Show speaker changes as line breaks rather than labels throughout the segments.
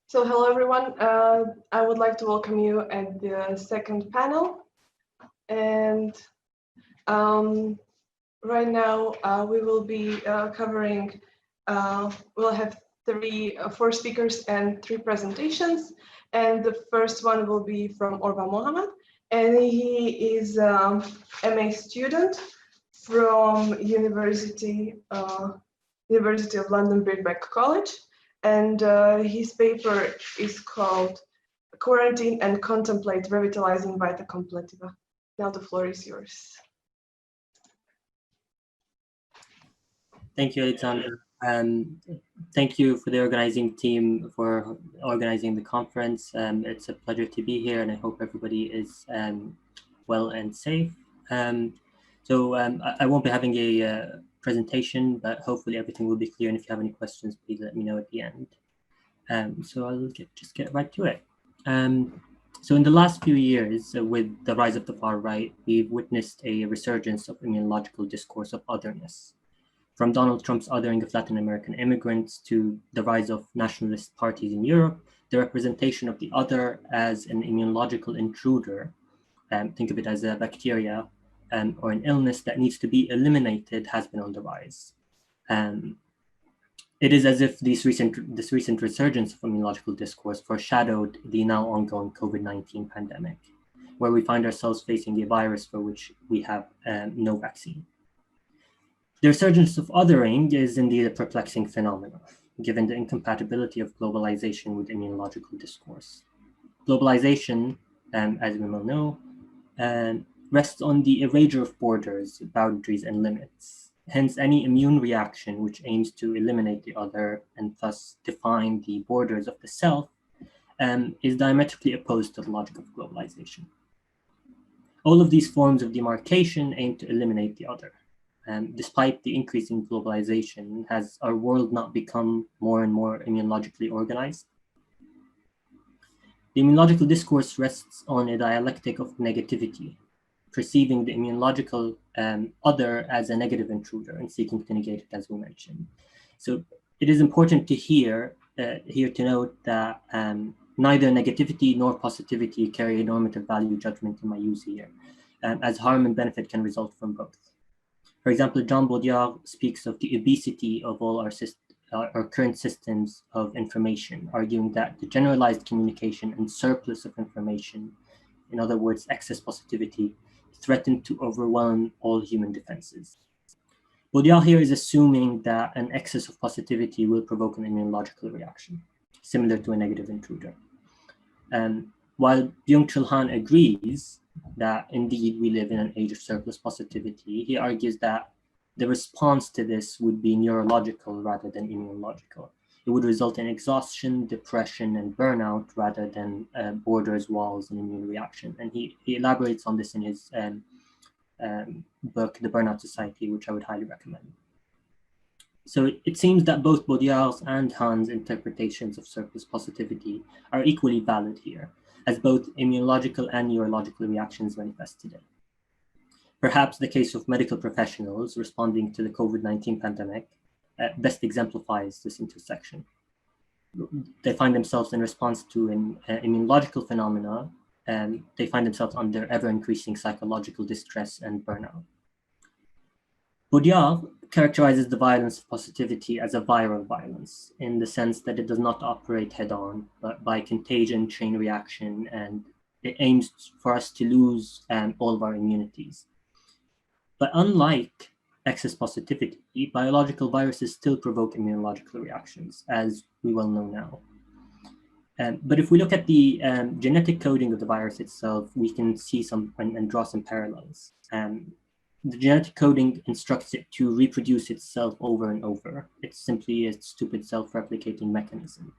So hello everyone, I would like to welcome you at the second panel. And right now we will be covering, we'll have four speakers and 3 presentations. And the first one will be from Orwa Mohamad. And he is MA student from University of London Birkbeck College. And his paper is called Quarantine and Contemplate, Revitalising Vita Contemplativa. Now the floor is yours.
Thank you, Alexandra. Thank you for the organizing team for organizing the conference. It's a pleasure to be here, and I hope everybody is well and safe. I won't be having a presentation, but hopefully everything will be clear. And if you have any questions, please let me know at the end. So I'll just get right to it. So in the last few years, with the rise of the far right, we've witnessed a resurgence of immunological discourse of otherness. From Donald Trump's othering of Latin American immigrants to the rise of nationalist parties in Europe, the representation of the other as an immunological intruder, think of it as a bacteria or an illness that needs to be eliminated, has been on the rise. It is as if this recent resurgence of immunological discourse foreshadowed the now ongoing COVID-19 pandemic, where we find ourselves facing a virus for which we have no vaccine. The resurgence of othering is indeed a perplexing phenomenon, given the incompatibility of globalization with immunological discourse. Globalization, as we well know, rests on the erasure of borders, boundaries, and limits. Hence, any immune reaction which aims to eliminate the other and thus define the borders of the self is diametrically opposed to the logic of globalization. All of these forms of demarcation aim to eliminate the other. Despite the increase in globalization, has our world not become more and more immunologically organized? The immunological discourse rests on a dialectic of negativity, perceiving the immunological other as a negative intruder and seeking to negate it, as we mentioned. So it is important to here to note that neither negativity nor positivity carry a normative value judgment in my use here, as harm and benefit can result from both. For example, Jean Baudrillard speaks of the obesity of all our current systems of information, arguing that the generalized communication and surplus of information, in other words, excess positivity, threaten to overwhelm all human defenses. Baudrillard here is assuming that an excess of positivity will provoke an immunological reaction, similar to a negative intruder. While Byung-Chul Han agrees that indeed we live in an age of surplus positivity, he argues that the response to this would be neurological rather than immunological. It would result in exhaustion, depression, and burnout rather than borders, walls, and immune reaction. And he elaborates on this in his book, The Burnout Society, which I would highly recommend. So it seems that both Baudrillard's and Han's interpretations of surplus positivity are equally valid here, as both immunological and neurological reactions manifest today. Perhaps the case of medical professionals responding to the COVID-19 pandemic best exemplifies this intersection. They find themselves in response to an immunological phenomena, and they find themselves under ever-increasing psychological distress and burnout. Baudrillard characterizes the violence of positivity as a viral violence, in the sense that it does not operate head-on, but by contagion, chain reaction, and it aims for us to lose all of our immunities. But unlike excess positivity, biological viruses still provoke immunological reactions, as we well know now. But if we look at the genetic coding of the virus itself, we can see some and draw some parallels. The genetic coding instructs it to reproduce itself over and over. It's simply a stupid self-replicating mechanism.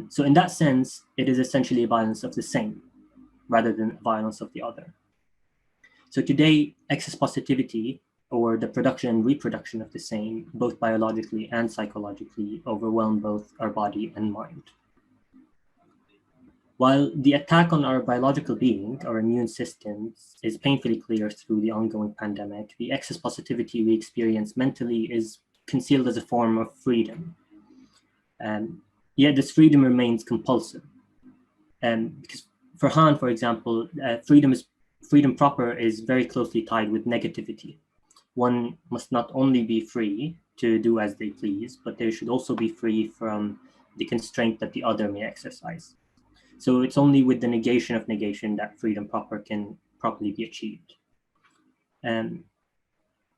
So in that sense, it is essentially a violence of the same, rather than a violence of the other. So today, excess positivity, or the production and reproduction of the same, both biologically and psychologically, overwhelm both our body and mind. While the attack on our biological being, our immune systems, is painfully clear through the ongoing pandemic, the excess positivity we experience mentally is concealed as a form of freedom. Yet this freedom remains compulsive. Because for Han, for example, freedom proper is very closely tied with negativity. One must not only be free to do as they please, but they should also be free from the constraint that the other may exercise. So it's only with the negation of negation that freedom proper can properly be achieved.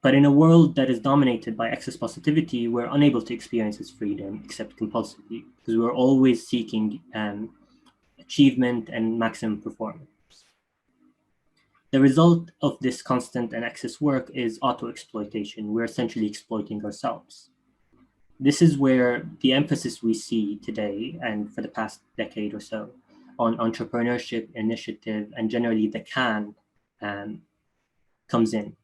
But in a world that is dominated by excess positivity, we're unable to experience this freedom except compulsively, because we're always seeking achievement and maximum performance. The result of this constant and excess work is auto-exploitation. We're essentially exploiting ourselves. This is where the emphasis we see today, and for the past decade or so, on entrepreneurship, initiative, and generally the can comes in.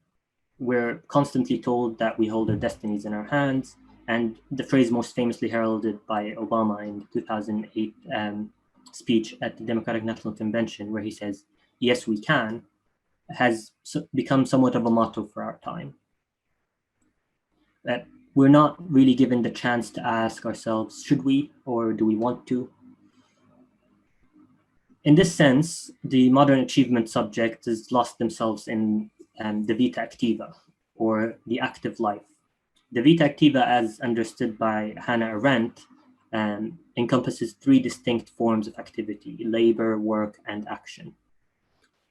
We're constantly told that we hold our destinies in our hands, and the phrase most famously heralded by Obama in the 2008 speech at the Democratic National Convention, where he says, "Yes, we can," has become somewhat of a motto for our time. We're not really given the chance to ask ourselves, should we, or do we want to? In this sense, the modern achievement subject has lost themselves in the Vita Activa, or the active life. The Vita Activa, as understood by Hannah Arendt, encompasses three distinct forms of activity: labor, work, and action.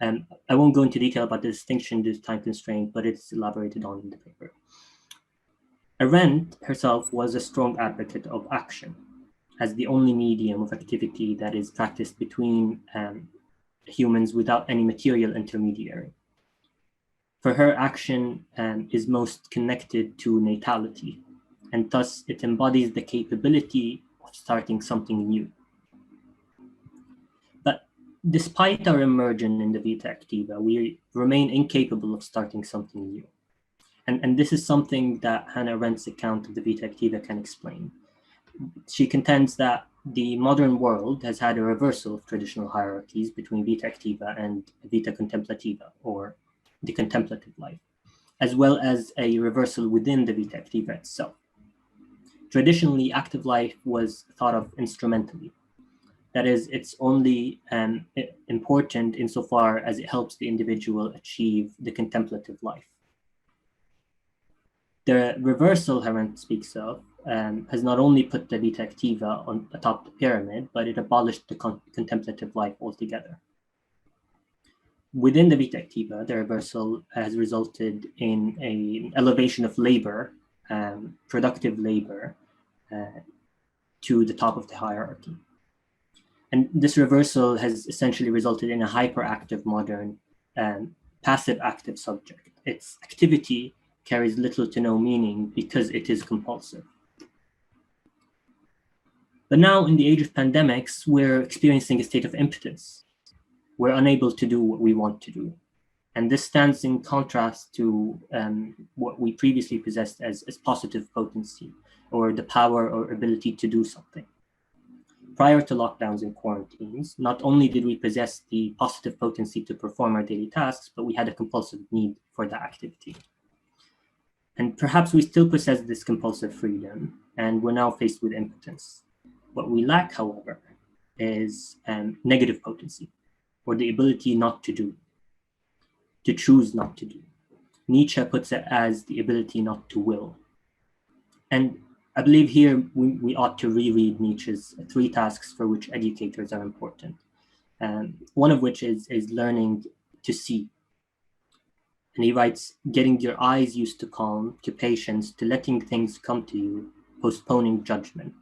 I won't go into detail about the distinction due to time constraint, but it's elaborated on in the paper. Arendt herself was a strong advocate of action as the only medium of activity that is practiced between humans without any material intermediary. For her, action is most connected to natality, and thus it embodies the capability of starting something new. But despite our immersion in the Vita Activa, we remain incapable of starting something new. And this is something that Hannah Arendt's account of the Vita Activa can explain. She contends that the modern world has had a reversal of traditional hierarchies between Vita Activa and Vita Contemplativa, or the contemplative life, as well as a reversal within the Vita Activa itself. Traditionally, active life was thought of instrumentally. That is, it's only important insofar as it helps the individual achieve the contemplative life. The reversal Arendt speaks of has not only put the Vita Activa on atop the pyramid, but it abolished the contemplative life altogether. Within the Vita Activa, the reversal has resulted in an elevation of labor, productive labor, to the top of the hierarchy. And this reversal has essentially resulted in a hyperactive modern passive active subject. Its activity carries little to no meaning because it is compulsive. But now, in the age of pandemics, we're experiencing a state of impotence. We're unable to do what we want to do. And this stands in contrast to what we previously possessed as positive potency, or the power or ability to do something. Prior to lockdowns and quarantines, not only did we possess the positive potency to perform our daily tasks, but we had a compulsive need for that activity. And perhaps we still possess this compulsive freedom, and we're now faced with impotence. What we lack, however, is negative potency, or the ability not to do, to choose not to do. Nietzsche puts it as the ability not to will. And I believe here we ought to reread Nietzsche's three tasks for which educators are important. One of which is learning to see. And he writes, getting your eyes used to calm, to patience, to letting things come to you, postponing judgment.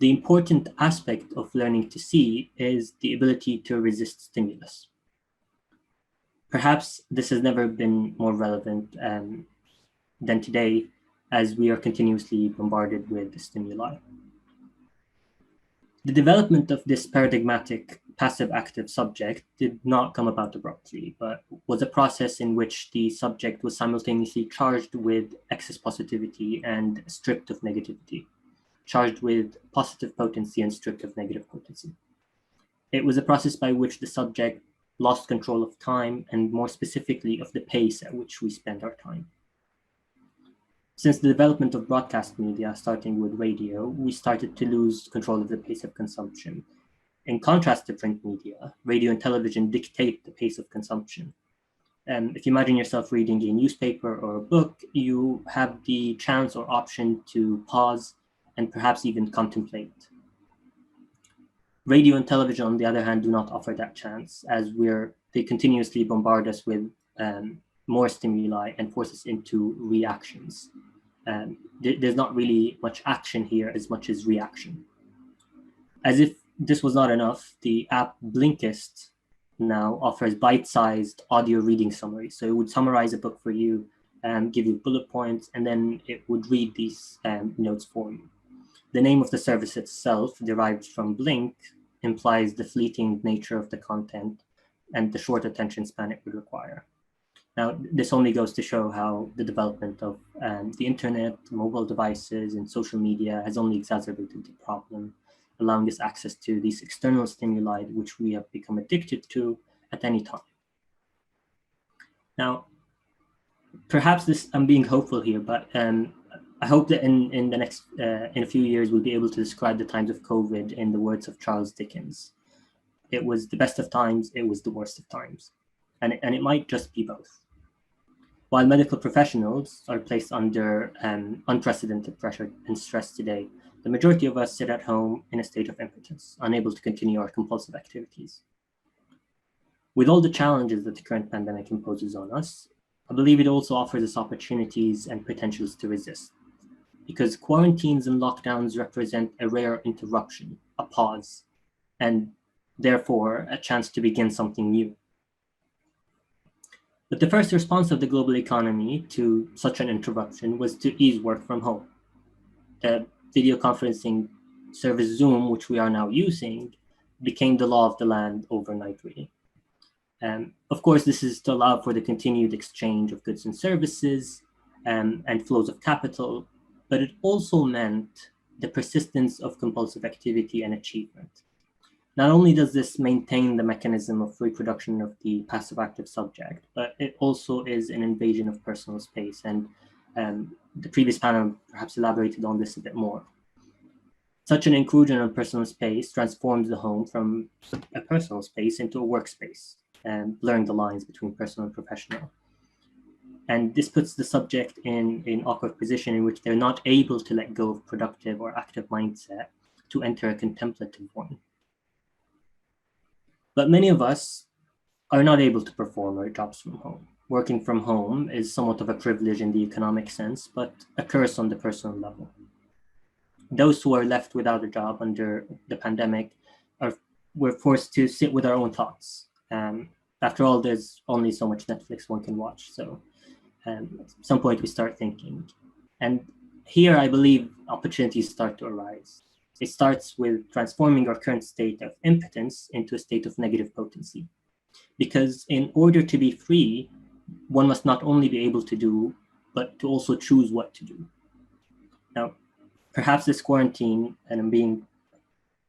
The important aspect of learning to see is the ability to resist stimulus. Perhaps this has never been more relevant than today, as we are continuously bombarded with stimuli. The development of this paradigmatic passive-active subject did not come about abruptly, but was a process in which the subject was simultaneously charged with excess positivity and stripped of negativity, charged with positive potency and stripped of negative potency. It was a process by which the subject lost control of time, and more specifically of the pace at which we spend our time. Since the development of broadcast media, starting with radio, we started to lose control of the pace of consumption. In contrast to print media, radio and television dictate the pace of consumption. If you imagine yourself reading a newspaper or a book, you have the chance or option to pause and perhaps even contemplate. Radio and television, on the other hand, do not offer that chance, as they continuously bombard us with more stimuli and force us into reactions. There's not really much action here as much as reaction. As if this was not enough, the app Blinkist now offers bite-sized audio reading summaries. So it would summarize a book for you, give you bullet points, and then it would read these notes for you. The name of the service itself, derived from blink, implies the fleeting nature of the content and the short attention span it would require. Now, this only goes to show how the development of the internet, mobile devices, and social media has only exacerbated the problem, allowing us access to these external stimuli which we have become addicted to at any time. Now, perhaps I'm being hopeful here, but I hope that in a few years we'll be able to describe the times of COVID in the words of Charles Dickens. It was the best of times, it was the worst of times. And it might just be both. While medical professionals are placed under unprecedented pressure and stress today, the majority of us sit at home in a state of impotence, unable to continue our compulsive activities. With all the challenges that the current pandemic imposes on us, I believe it also offers us opportunities and potentials to resist, because quarantines and lockdowns represent a rare interruption, a pause, and therefore a chance to begin something new. But the first response of the global economy to such an interruption was to ease work from home. The video conferencing service Zoom, which we are now using, became the law of the land overnight, really. Of course, this is to allow for the continued exchange of goods and services and flows of capital, but it also meant the persistence of compulsive activity and achievement. Not only does this maintain the mechanism of reproduction of the passive-active subject, but it also is an invasion of personal space, and the previous panel perhaps elaborated on this a bit more. Such an intrusion on personal space transforms the home from a personal space into a workspace, blurring the lines between personal and professional. And this puts the subject in an awkward position in which they're not able to let go of productive or active mindset to enter a contemplative one. But many of us are not able to perform our jobs from home. Working from home is somewhat of a privilege in the economic sense, but a curse on the personal level. Those who are left without a job under the pandemic were forced to sit with our own thoughts. After all, there's only so much Netflix one can watch. So at some point we start thinking. And here I believe opportunities start to arise. It starts with transforming our current state of impotence into a state of negative potency. Because in order to be free, one must not only be able to do, but to also choose what to do. Now, perhaps this quarantine, and I'm being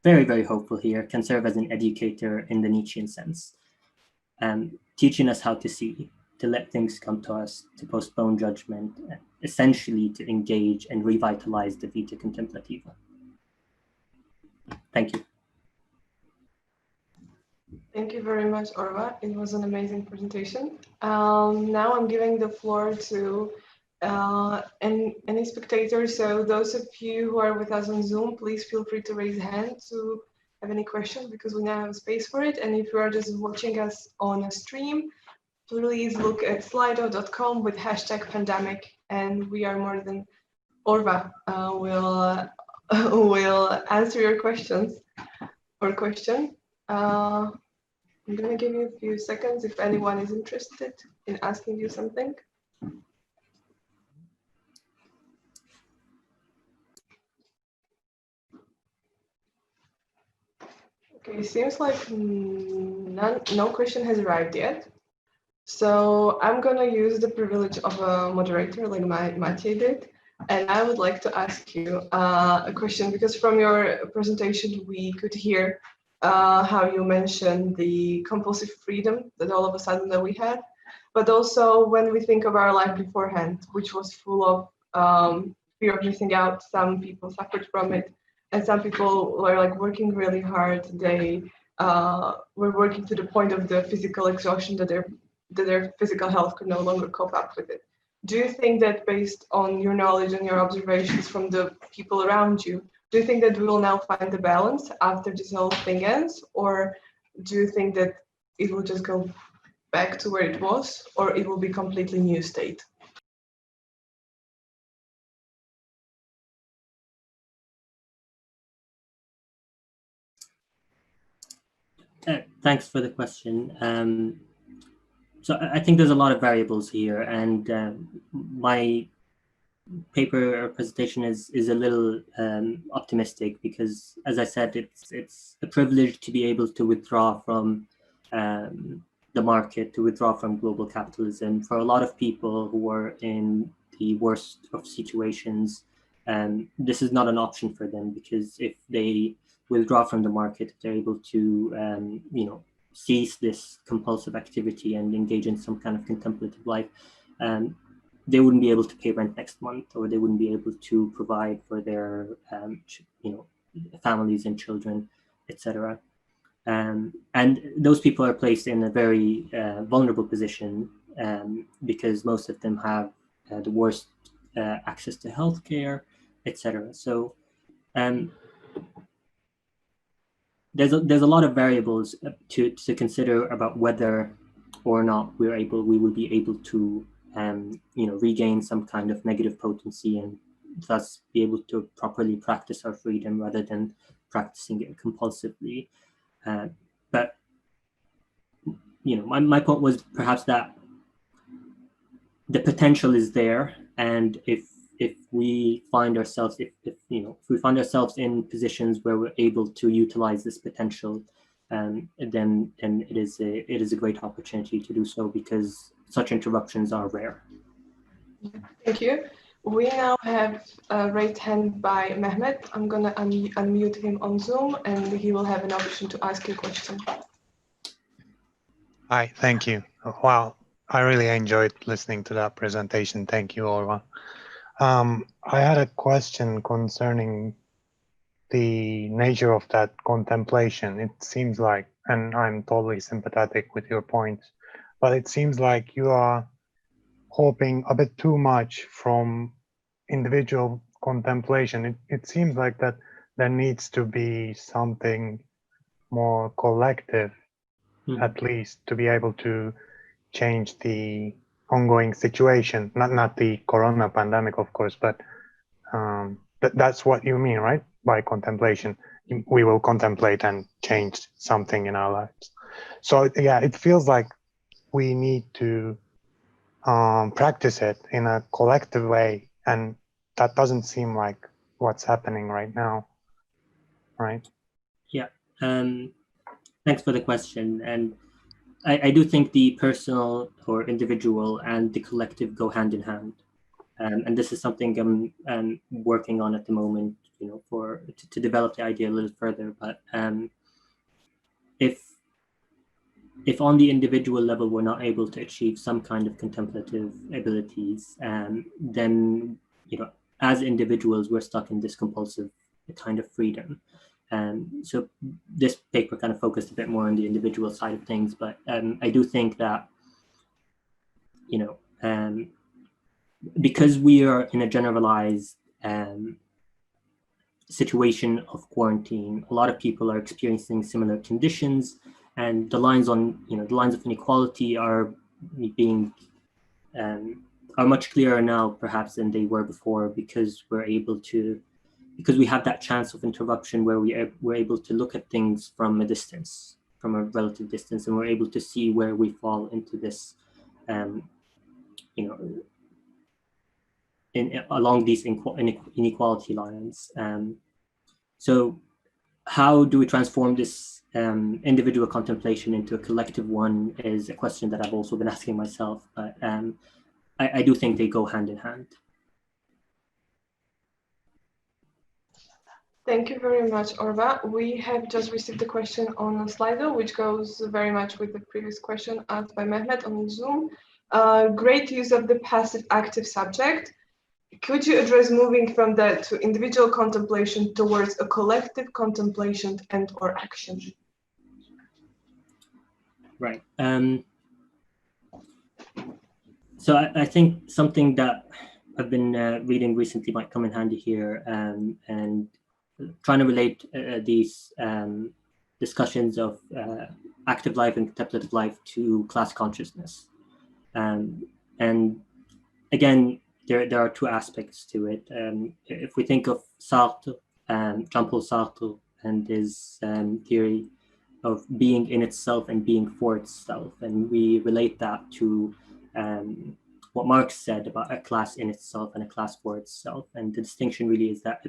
very, very hopeful here, can serve as an educator in the Nietzschean sense, teaching us how to see, to let things come to us, to postpone judgment, essentially to engage and revitalize the Vita Contemplativa. Thank you.
Thank you very much, Orwa. It was an amazing presentation. Now I'm giving the floor to any spectator. So those of you who are with us on Zoom, please feel free to raise a hand to have any questions, because we now have a space for it. And if you are just watching us on a stream, please look at slido.com with #pandemic, and we are more than Orwa will answer your questions or question. I'm going to give you a few seconds if anyone is interested in asking you something. Okay, seems like no question has arrived yet. So I'm going to use the privilege of a moderator like Matej did. And I would like to ask you a question, because from your presentation, we could hear how you mentioned the compulsive freedom that all of a sudden that we had, but also when we think of our life beforehand, which was full of fear of missing out. Some people suffered from it, and some people were like working really hard. They were working to the point of the physical exhaustion that their physical health could no longer cope up with it. Do you think that, based on your knowledge and your observations from the people around you, do you think that we will now find the balance after this whole thing ends, or do you think that it will just go back to where it was, or it will be completely new state?
Thanks for the question. So I think there's a lot of variables here, and my paper or presentation is a little optimistic because, as I said, it's a privilege to be able to withdraw from the market, to withdraw from global capitalism. For a lot of people who are in the worst of situations, this is not an option for them, because if they withdraw from the market, they're able to cease this compulsive activity and engage in some kind of contemplative life, they wouldn't be able to pay rent next month, or they wouldn't be able to provide for their families and children, etc. And those people are placed in a very vulnerable position, because most of them have the worst access to healthcare, etc. So there's a lot of variables to consider about whether or not we will be able to regain some kind of negative potency, and thus be able to properly practice our freedom rather than practicing it compulsively. But my point was perhaps that the potential is there, and if we find ourselves in positions where we're able to utilize this potential, then it is a great opportunity to do so, because such interruptions are rare.
Thank you. We now have a raised hand by Mehmet. I'm going to unmute him on Zoom, and he will have an option to ask you a question.
Hi, thank you. Wow, I really enjoyed listening to that presentation. Thank you, Orwa. I had a question concerning the nature of that contemplation. It seems like, and I'm totally sympathetic with your points, but it seems like you are hoping a bit too much from individual contemplation. It seems like that there needs to be something more collective, at least, to be able to change the ongoing situation. Not the corona pandemic, of course, but that's what you mean, right? By contemplation, we will contemplate and change something in our lives. So yeah, it feels like we need to practice it in a collective way, and that doesn't seem like what's happening right now, right?
Yeah, thanks for the question. And I do think the personal or individual and the collective go hand in hand. And this is something I'm working on at the moment, to develop the idea a little further. But if on the individual level we're not able to achieve some kind of contemplative abilities, then as individuals we're stuck in this compulsive kind of freedom. So this paper kind of focused a bit more on the individual side of things, but I do think that because we are in a generalized situation of quarantine, a lot of people are experiencing similar conditions, and the lines of inequality are being are much clearer now perhaps than they were before, because we have that chance of interruption where we're able to look at things from a distance, from a relative distance, and we're able to see where we fall into this along these inequality lines. So how do we transform this individual contemplation into a collective one is a question that I've also been asking myself, but I do think they go hand in hand.
Thank you very much, Orwa. We have just received a question on Slido, which goes very much with the previous question asked by Mehmet on Zoom. Great use of the passive-active subject. could you address moving from that to individual contemplation towards a collective contemplation and or action?
Right. So I think something that I've been reading recently might come in handy here, and trying to relate these discussions of active life and contemplative life to class consciousness. And again, there are two aspects to it. If we think of Sartre, Jean-Paul Sartre, and his theory of being in itself and being for itself, and we relate that to what Marx said about a class in itself and a class for itself. And the distinction really is that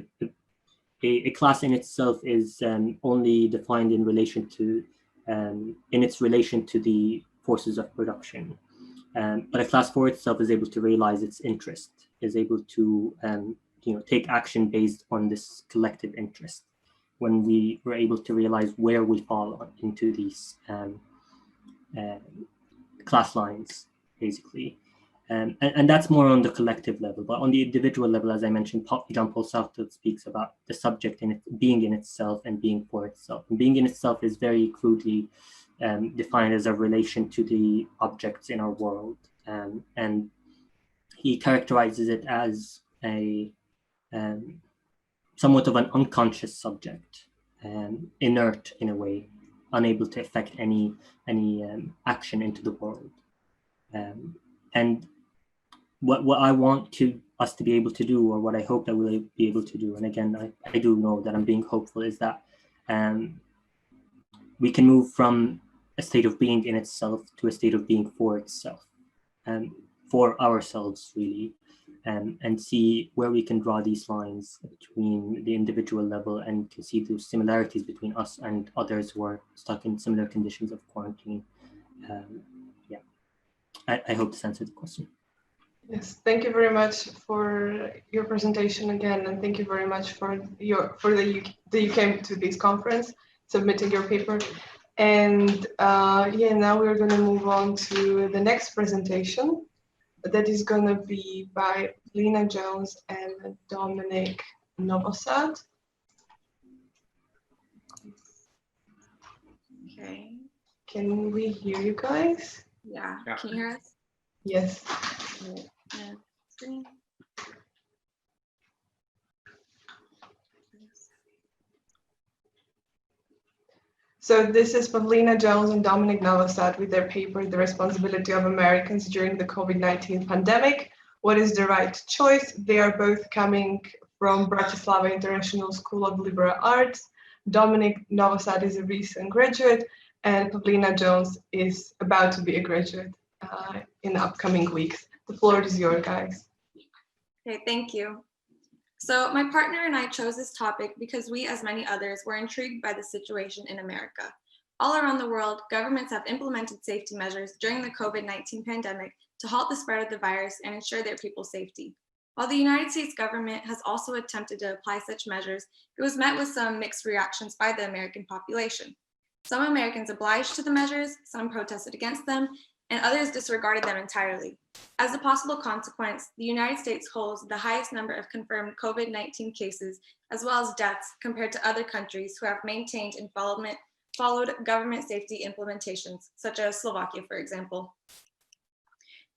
a class in itself is only defined in relation to, in its relation to the forces of production. But a class for itself is able to realize its interest, is able to take action based on this collective interest. When we were able to realize where we fall into these class lines, basically. And that's more on the collective level, but on the individual level, as I mentioned, Jean-Paul Sartre speaks about the subject in it being in itself and being for itself. And being in itself is very crudely defined as a relation to the objects in our world. And he characterizes it as a somewhat of an unconscious subject, inert in a way, unable to affect any action into the world. And what I want us to be able to do, or what I hope that we'll be able to do, and again, I do know that I'm being hopeful, is that we can move from a state of being in itself to a state of being for itself, for ourselves, really, and see where we can draw these lines between the individual level and to see the similarities between us and others who are stuck in similar conditions of quarantine. I hope this answered the question.
Yes, thank you very much for your presentation again, and thank you very much for that you came to this conference, submitting your paper. And now we're going to move on to the next presentation. That is going to be by Pavlina Jones and Dominik Novosád.
Okay.
Can we hear you guys?
Yeah. Can you hear us?
Yes.
Screen.
So this is Pavlina Jones and Dominik Novosád with their paper, The Responsibility of Americans During the COVID-19 Pandemic. What is the right choice? They are both coming from Bratislava International School of Liberal Arts. Dominik Novosád is a recent graduate, and Pavlina Jones is about to be a graduate in the upcoming weeks. The floor is yours, guys.
Okay, thank you. So my partner and I chose this topic because we, as many others, were intrigued by the situation in America. All around the world, governments have implemented safety measures during the COVID-19 pandemic to halt the spread of the virus and ensure their people's safety. While the United States government has also attempted to apply such measures, it was met with some mixed reactions by the American population. Some Americans obliged to the measures, some protested against them, and others disregarded them entirely. As a possible consequence, the United States holds the highest number of confirmed COVID-19 cases, as well as deaths, compared to other countries who have maintained and followed government safety implementations, such as Slovakia, for example.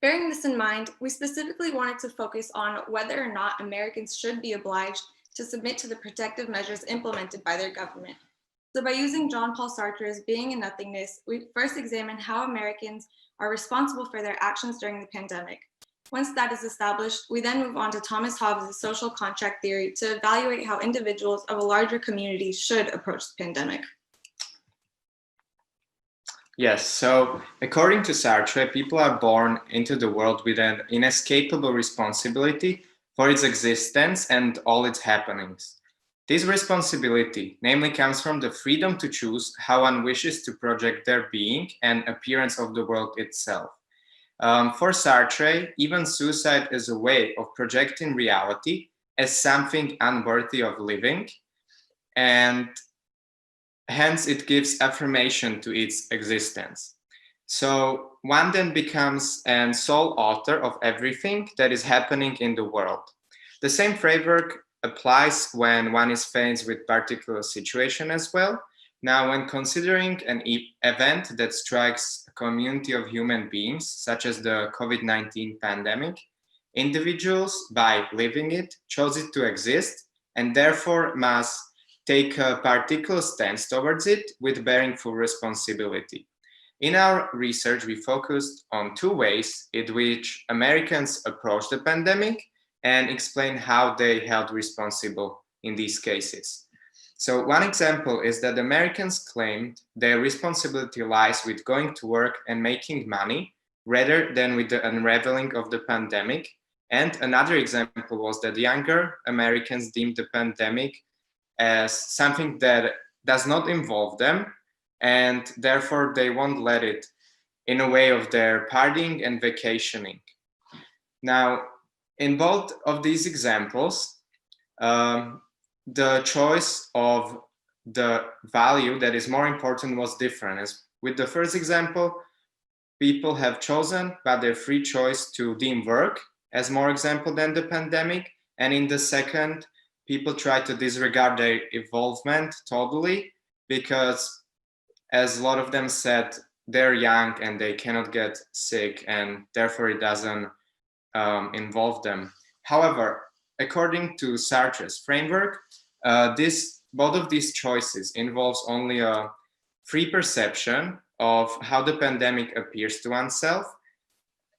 Bearing this in mind, we specifically wanted to focus on whether or not Americans should be obliged to submit to the protective measures implemented by their government. So by using Jean-Paul Sartre's Being and Nothingness, we first examine how Americans are responsible for their actions during the pandemic. Once that is established, we then move on to Thomas Hobbes' social contract theory to evaluate how individuals of a larger community should approach the pandemic.
Yes, so according to Sartre, people are born into the world with an inescapable responsibility for its existence and all its happenings. This responsibility, namely, comes from the freedom to choose how one wishes to project their being and appearance of the world itself. For Sartre, even suicide is a way of projecting reality as something unworthy of living, and hence it gives affirmation to its existence. So one then becomes a sole author of everything that is happening in the world. The same framework applies when one is faced with particular situation as well. Now, when considering an event that strikes a community of human beings, such as the COVID-19 pandemic, individuals, by living it, chose it to exist and therefore must take a particular stance towards it with bearing full responsibility. In our research, we focused on two ways in which Americans approached the pandemic and explain how they held responsible in these cases. So one example is that Americans claimed their responsibility lies with going to work and making money rather than with the unraveling of the pandemic. And another example was that younger Americans deemed the pandemic as something that does not involve them, and therefore they won't let it in a way of their partying and vacationing. Now, in both of these examples, the choice of the value that is more important was different. As with the first example, people have chosen by their free choice to deem work as more example than the pandemic. And in the second, people try to disregard their involvement totally because, as a lot of them said, they're young and they cannot get sick and therefore it doesn't involve them. However, according to Sartre's framework, both of these choices involves only a free perception of how the pandemic appears to oneself,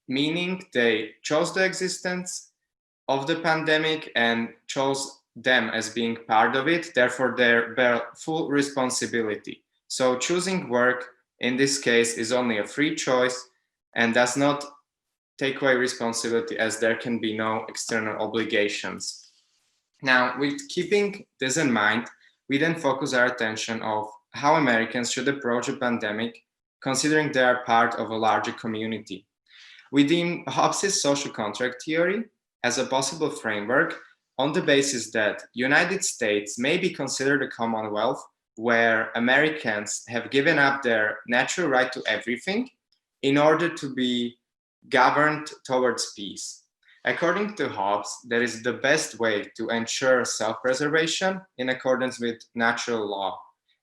meaning they chose the existence of the pandemic and chose them as being part of it, therefore they bear full responsibility. So choosing work in this case is only a free choice and does not take away responsibility, as there can be no external obligations. Now, with keeping this in mind, we then focus our attention of how Americans should approach a pandemic, considering they are part of a larger community. We deem Hobbes' social contract theory as a possible framework on the basis that United States may be considered a commonwealth where Americans have given up their natural right to everything in order to be governed towards peace. According to Hobbes, that is the best way to ensure self-preservation in accordance with natural law.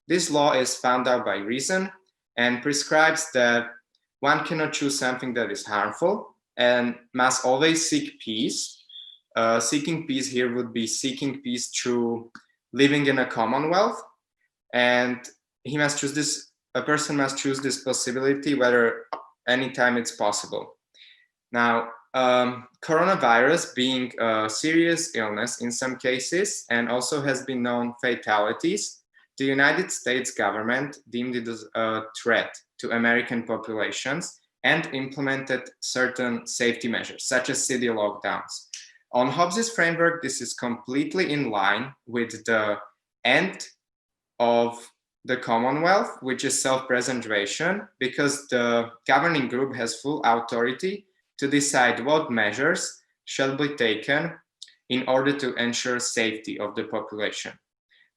This law is found out by reason and prescribes that one cannot choose something that is harmful and must always seek peace. Seeking peace here would be seeking peace through living in a commonwealth, and he must choose this. A person must choose this possibility whether anytime it's possible. Now, coronavirus being a serious illness in some cases and also has been known fatalities, the United States government deemed it as a threat to American populations and implemented certain safety measures, such as city lockdowns. On Hobbes' framework, this is completely in line with the end of the Commonwealth, which is self-preservation, because the governing group has full authority to decide what measures shall be taken in order to ensure safety of the population.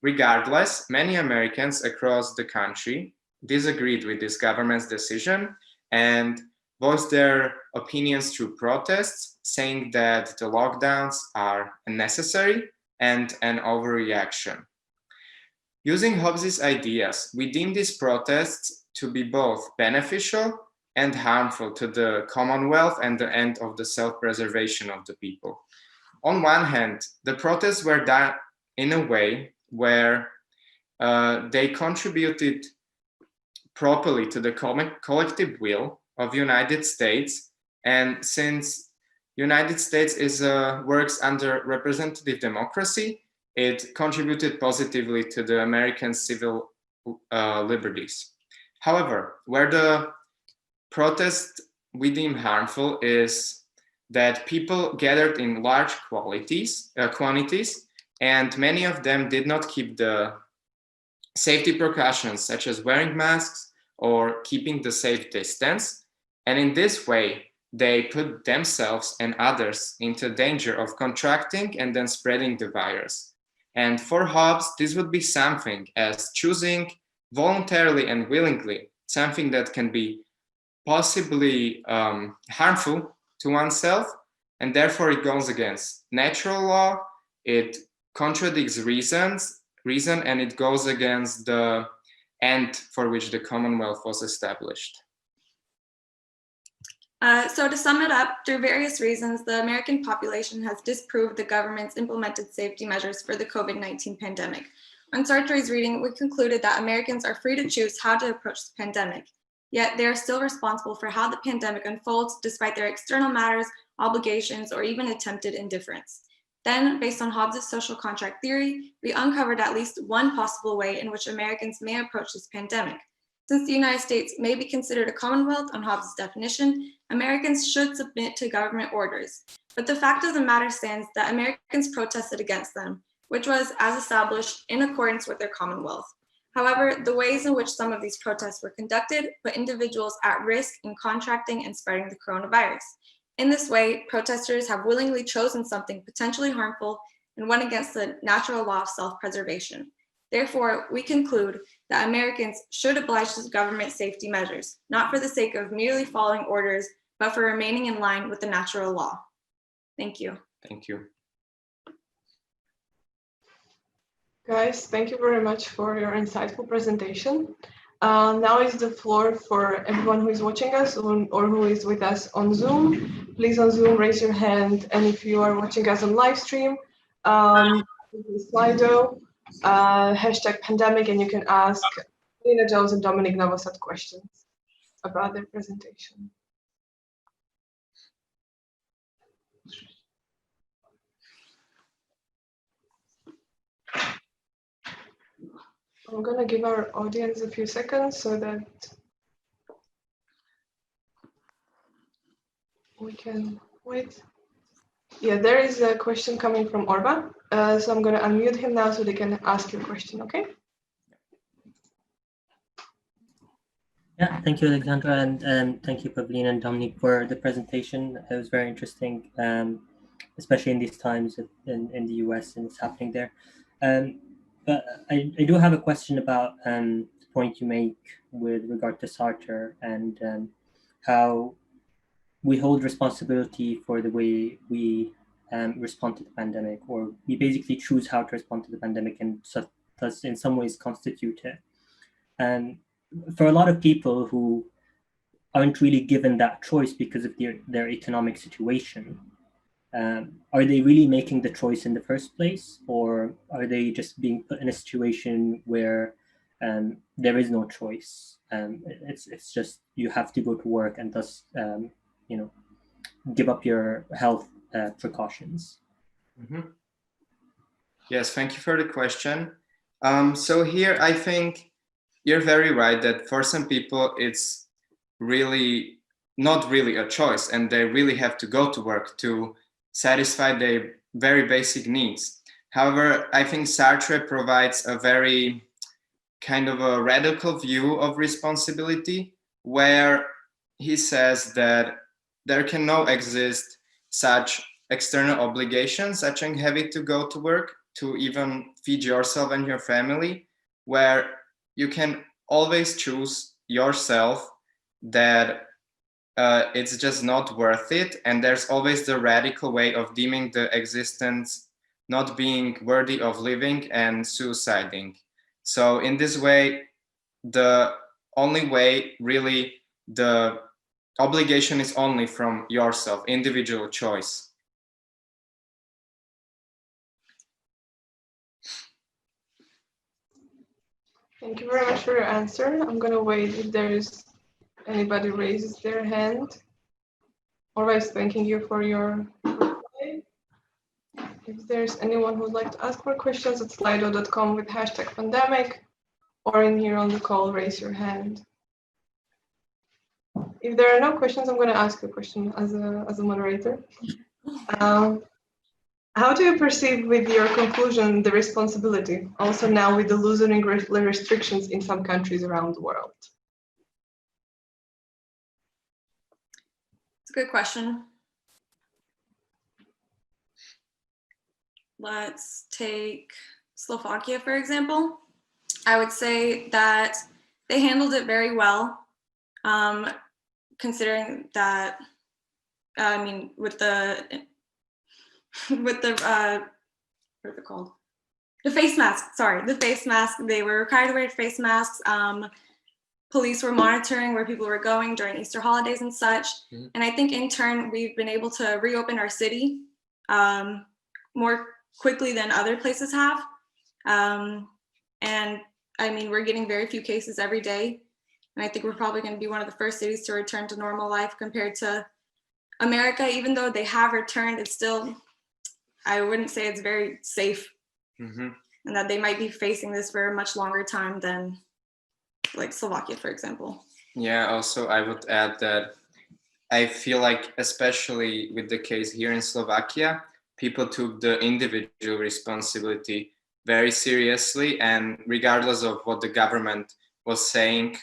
Regardless, many Americans across the country disagreed with this government's decision and voiced their opinions through protests, saying that the lockdowns are unnecessary and an overreaction. Using Hobbes' ideas, we deem these protests to be both beneficial and harmful to the Commonwealth and the end of the self-preservation of the people. On one hand, the protests were done in a way where they contributed properly to the collective will of United States, and since United States works under representative democracy, it contributed positively to the American civil liberties. However, where the protest we deem harmful is that people gathered in large quantities, and many of them did not keep the safety precautions, such as wearing masks or keeping the safe distance. And in this way, they put themselves and others into danger of contracting and then spreading the virus. And for Hobbes, this would be something as choosing voluntarily and willingly something that can be possibly harmful to oneself, and therefore it goes against natural law, it contradicts reason, and it goes against the end for which the Commonwealth was established.
So to sum it up, through various reasons, the American population has disproved the government's implemented safety measures for the COVID-19 pandemic. On Sartre's reading, we concluded that Americans are free to choose how to approach the pandemic, yet they are still responsible for how the pandemic unfolds despite their external matters, obligations, or even attempted indifference. Then, based on Hobbes' social contract theory, we uncovered at least one possible way in which Americans may approach this pandemic. Since the United States may be considered a commonwealth on Hobbes' definition, Americans should submit to government orders. But the fact of the matter stands that Americans protested against them, which was, as established, in accordance with their commonwealth. However, the ways in which some of these protests were conducted put individuals at risk in contracting and spreading the coronavirus. In this way, protesters have willingly chosen something potentially harmful and went against the natural law of self-preservation. Therefore, we conclude that Americans should oblige to government safety measures, not for the sake of merely following orders, but for remaining in line with the natural law. Thank you.
Thank you.
Guys, thank you very much for your insightful presentation. Now is the floor for everyone who is watching us or who is with us on Zoom. Please on Zoom raise your hand, and if you are watching us on live stream, Slido, hashtag pandemic, and you can ask Pavlina Jones and Dominik Novosád questions about their presentation. I'm going to give our audience a few seconds so that we can wait. Yeah, there is a question coming from Orwa. So I'm going to unmute him now so they can ask your question, okay?
Yeah, thank you, Alexandra, and thank you, Pavlina and Dominik, for the presentation. It was very interesting, especially in these times in the US and what's happening there. But I do have a question about the point you make with regard to Sartre and how we hold responsibility for the way we respond to the pandemic, or we basically choose how to respond to the pandemic and so, thus in some ways constitute it. And for a lot of people who aren't really given that choice because of their economic situation, are they really making the choice in the first place, or are they just being put in a situation where there is no choice? It's just you have to go to work and thus give up your health precautions.
Mm-hmm. Yes, thank you for the question. So here I think you're very right that for some people it's really not really a choice, and they really have to go to work to satisfy their very basic needs. However, I think Sartre provides a very kind of a radical view of responsibility, where he says that there can no exist such external obligations, such as having to go to work to even feed yourself and your family, where you can always choose yourself that it's just not worth it, and there's always the radical way of deeming the existence not being worthy of living and suiciding. So in this way, the only way really the obligation is only from yourself, individual choice.
Thank you very much for your answer. I'm going to wait if there's anybody raises their hand. Always thanking you for your reply. If there's anyone who'd like to ask more questions at slido.com with hashtag pandemic, or in here on the call, raise your hand. If there are no questions, I'm going to ask you a question as a moderator. How do you perceive with your conclusion the responsibility, also now with the loosening restrictions in some countries around the world?
It's a good question. Let's take Slovakia, for example. I would say that they handled it very well, considering that I mean, with the what are they called? The face mask. Sorry, the face mask. They were required to wear face masks. Police were monitoring where people were going during Easter holidays and such. Mm-hmm. And I think in turn, we've been able to reopen our city more quickly than other places have. And I mean, we're getting very few cases every day. And I think we're probably going to be one of the first cities to return to normal life compared to America. Even though they have returned, it's still, I wouldn't say it's very safe. Mm-hmm. And that they might be facing this for a much longer time than like Slovakia, for example.
Yeah, also I would add that I feel like, especially with the case here in Slovakia, people took the individual responsibility very seriously, and regardless of what the government was saying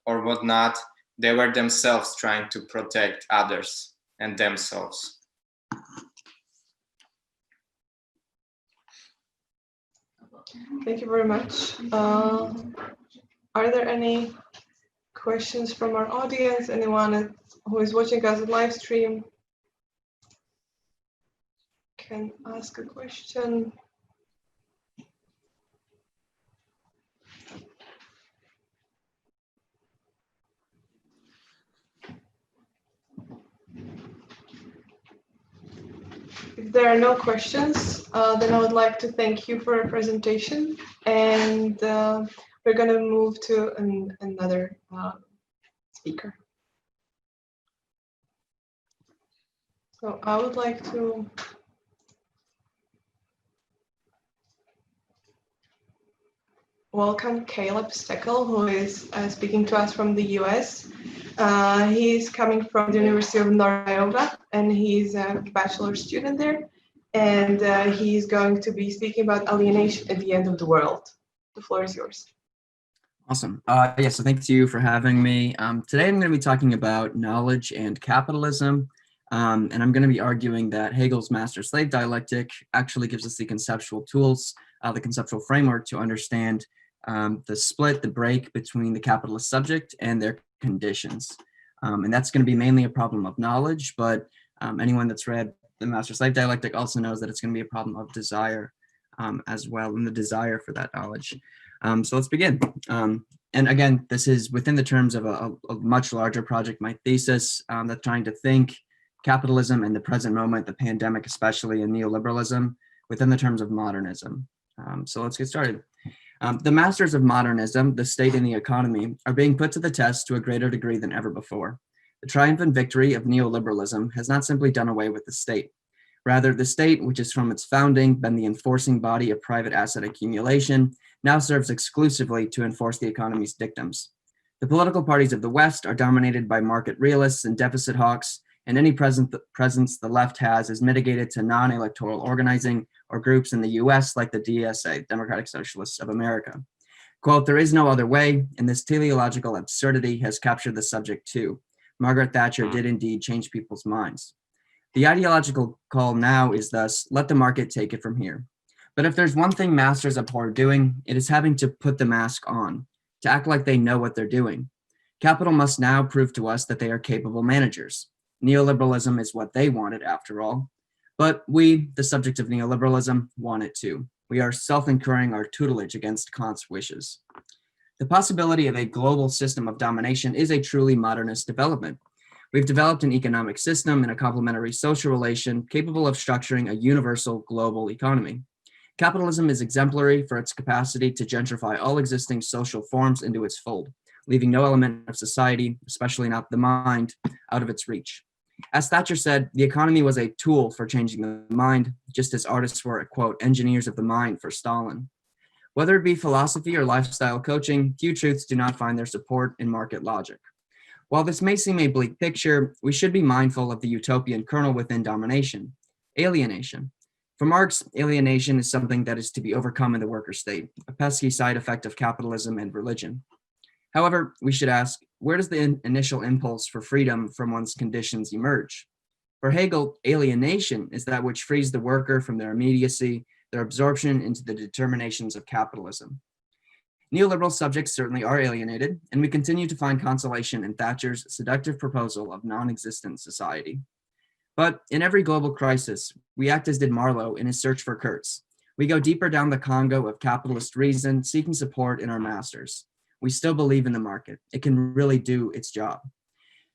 or whatnot, they were themselves trying to protect others and themselves.
Thank you very much. Are there any questions from our audience? Anyone who is watching us on live stream can ask a question. If there are no questions, then I would like to thank you for your presentation, and we're going to move to another speaker. So I would like to welcome Caleb Stekl, who is speaking to us from the US. He's coming from the University of North Iowa, and he's a bachelor student there. And he's going to be speaking about alienation at the end of the world. The floor is yours.
Awesome. Yeah, so thank you for having me. Today I'm going to be talking about knowledge and capitalism. And I'm going to be arguing that Hegel's master-slave dialectic actually gives us the conceptual tools, the conceptual framework to understand the split, the break between the capitalist subject and their conditions. And that's going to be mainly a problem of knowledge, but anyone that's read the master-slave dialectic also knows that it's going to be a problem of desire as well, and the desire for that knowledge. So let's begin. And again, this is within the terms of a much larger project, my thesis, that's trying to think capitalism in the present moment, the pandemic especially, and neoliberalism within the terms of modernism. So let's get started. The masters of modernism, the state and the economy, are being put to the test to a greater degree than ever before. The triumphant victory of neoliberalism has not simply done away with the state. Rather, the state, which has from its founding been the enforcing body of private asset accumulation, now serves exclusively to enforce the economy's dictums. The political parties of the West are dominated by market realists and deficit hawks, and any presence the left has is mitigated to non-electoral organizing or groups in the US like the DSA, Democratic Socialists of America. Quote, "There is no other way," and this teleological absurdity has captured the subject too. Margaret Thatcher did indeed change people's minds. The ideological call now is thus, let the market take it from here. But if there's one thing masters abhor doing, it is having to put the mask on, to act like they know what they're doing. Capital must now prove to us that they are capable managers. Neoliberalism is what they wanted after all. But we, the subject of neoliberalism, want it too. We are self-incurring our tutelage against Kant's wishes. The possibility of a global system of domination is a truly modernist development. We've developed an economic system and a complementary social relation capable of structuring a universal global economy. Capitalism is exemplary for its capacity to gentrify all existing social forms into its fold, leaving no element of society, especially not the mind, out of its reach. As Thatcher said, the economy was a tool for changing the mind, just as artists were, quote, engineers of the mind for Stalin. Whether it be philosophy or lifestyle coaching, few truths do not find their support in market logic. While this may seem a bleak picture, we should be mindful of the utopian kernel within domination, alienation. For Marx, alienation is something that is to be overcome in the worker state, a pesky side effect of capitalism and religion. However, we should ask, where does the initial impulse for freedom from one's conditions emerge? For Hegel, alienation is that which frees the worker from their immediacy, their absorption into the determinations of capitalism. Neoliberal subjects certainly are alienated, and we continue to find consolation in Thatcher's seductive proposal of non-existent society. But in every global crisis, we act as did Marlowe in his search for Kurtz. We go deeper down the Congo of capitalist reason, seeking support in our masters. We still believe in the market. It can really do its job.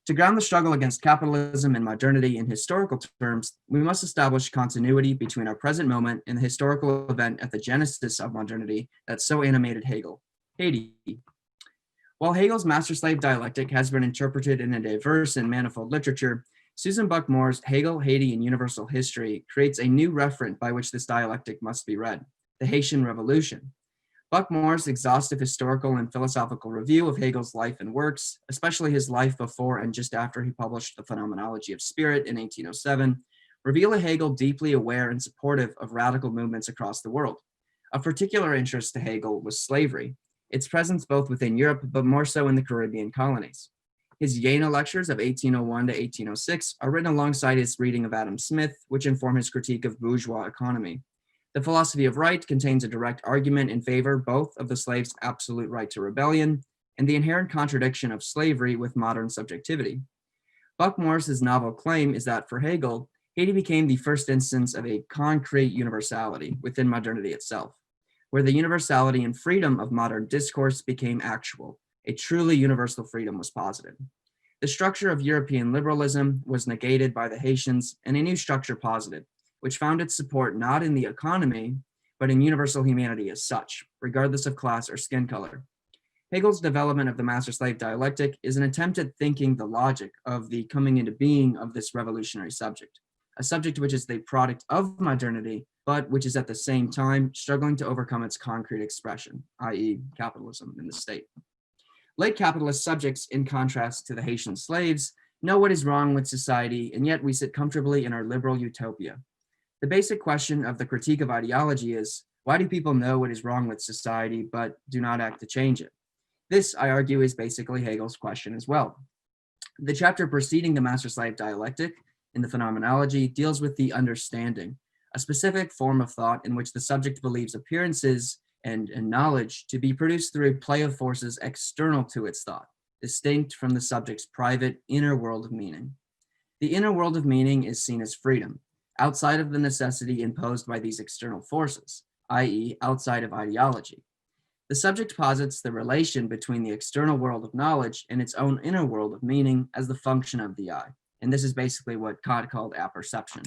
To ground the struggle against capitalism and modernity in historical terms, we must establish continuity between our present moment and the historical event at the genesis of modernity that so animated Hegel, Haiti. While Hegel's master-slave dialectic has been interpreted in a diverse and manifold literature, Susan Buck-Moore's Hegel, Haiti, and Universal History creates a new referent by which this dialectic must be read, the Haitian Revolution. Buck-Moore's exhaustive historical and philosophical review of Hegel's life and works, especially his life before and just after he published The Phenomenology of Spirit in 1807, reveal a Hegel deeply aware and supportive of radical movements across the world. Of particular interest to Hegel was slavery, its presence both within Europe, but more so in the Caribbean colonies. His Jena lectures of 1801 to 1806 are written alongside his reading of Adam Smith, which inform his critique of bourgeois economy. The philosophy of right contains a direct argument in favor both of the slave's absolute right to rebellion and the inherent contradiction of slavery with modern subjectivity. Buck-Moore's novel claim is that for Hegel, Haiti became the first instance of a concrete universality within modernity itself, where the universality and freedom of modern discourse became actual. A truly universal freedom was posited. The structure of European liberalism was negated by the Haitians and a new structure posited, which found its support not in the economy, but in universal humanity as such, regardless of class or skin color. Hegel's development of the master-slave dialectic is an attempt at thinking the logic of the coming into being of this revolutionary subject, a subject which is the product of modernity, but which is at the same time struggling to overcome its concrete expression, i.e. capitalism in the state. Late capitalist subjects, in contrast to the Haitian slaves, know what is wrong with society, and yet we sit comfortably in our liberal utopia. The basic question of the critique of ideology is, why do people know what is wrong with society but do not act to change it? This, I argue, is basically Hegel's question as well. The chapter preceding the master-slave dialectic in the phenomenology deals with the understanding, a specific form of thought in which the subject believes appearances and knowledge to be produced through a play of forces external to its thought, distinct from the subject's private inner world of meaning. The inner world of meaning is seen as freedom, outside of the necessity imposed by these external forces, i.e. outside of ideology. The subject posits the relation between the external world of knowledge and its own inner world of meaning as the function of the eye, and this is basically what Kant called apperception.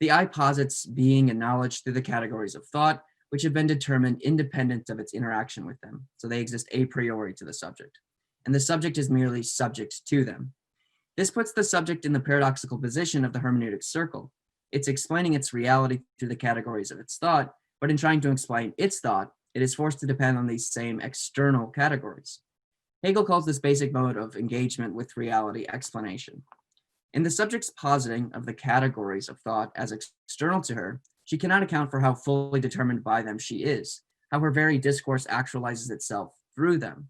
The eye posits being and knowledge through the categories of thought, which have been determined independent of its interaction with them, so they exist a priori to the subject, and the subject is merely subject to them. This puts the subject in the paradoxical position of the hermeneutic circle. It's explaining its reality through the categories of its thought, but in trying to explain its thought, it is forced to depend on these same external categories. Hegel calls this basic mode of engagement with reality explanation. In the subject's positing of the categories of thought as external to her, she cannot account for how fully determined by them she is, how her very discourse actualizes itself through them.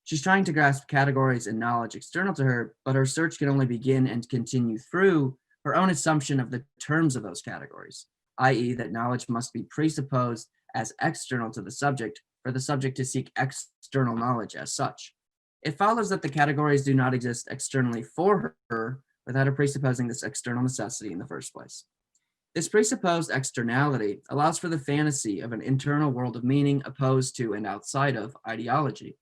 She's trying to grasp categories and knowledge external to her, but her search can only begin and continue through her own assumption of the terms of those categories, i.e. that knowledge must be presupposed as external to the subject for the subject to seek external knowledge as such. It follows that the categories do not exist externally for her without her presupposing this external necessity in the first place. This presupposed externality allows for the fantasy of an internal world of meaning opposed to and outside of ideology.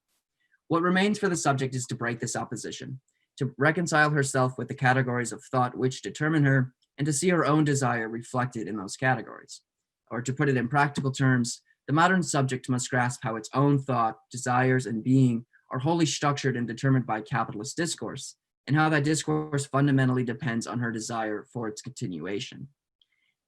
What remains for the subject is to break this opposition, to reconcile herself with the categories of thought which determine her, and to see her own desire reflected in those categories. Or to put it in practical terms, the modern subject must grasp how its own thought, desires, and being are wholly structured and determined by capitalist discourse, and how that discourse fundamentally depends on her desire for its continuation.